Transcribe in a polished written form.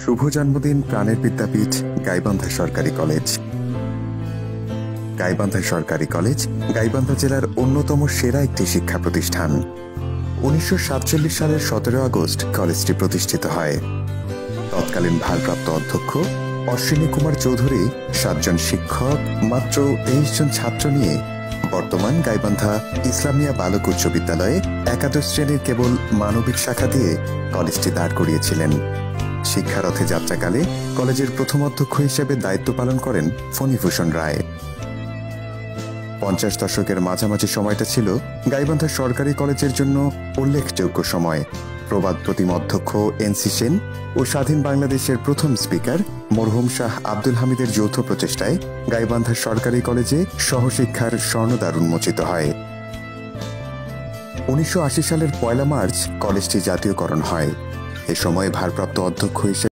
শুভ জন্মদিন প্রাণের বিদ্যাপীঠ গাইবান্ধা সরকারি কলেজ। গাইবান্ধা সরকারি কলেজ গাইবান্ধা জেলার অন্যতম সেরা একটি শিক্ষা প্রতিষ্ঠান। 1947 সালের 17 আগস্ট কলেজটি প্রতিষ্ঠিত হয়। তৎকালীন ভারপ্রাপ্ত অধ্যক্ষ অশ্বিনী কুমার চৌধুরী 7 জন শিক্ষক, মাত্র 23 জন ছাত্র নিয়ে বর্তমান গাইবান্ধা ইসলামিয়া বালক উচ্চ বিদ্যালয়ে একাদশ শ্রেণীর কেবল মানবিক শাখা দিয়ে কলেজটি দাঁড় করিয়েছিলেন। শিক্ষারথে যাত্রাকালে কলেজের প্রথম অধ্যক্ষ হিসেবে দায়িত্ব পালন করেন ফণীভূষণ রায়। 50 দশকের মাঝামাঝি সময়টা ছিল গাইবান্ধা সরকারি কলেজের জন্য উল্লেখযোগ্য সময়। প্রবাদ প্রতিম অধ্যক্ষ এনসি সেন ও স্বাধীন বাংলাদেশের প্রথম স্পিকার মরহুম শাহ আব্দুল হামিদের যৌথ প্রচেষ্টায় গাইবান্ধা সরকারি কলেজে সহশিক্ষার স্বর্ণদ্বার উন্মোচিত হয়। 1980 সালের 1 মার্চ কলেজটি জাতীয়করণ হয়। এ সময় ভারপ্রাপ্ত অধ্যক্ষ হিসেবে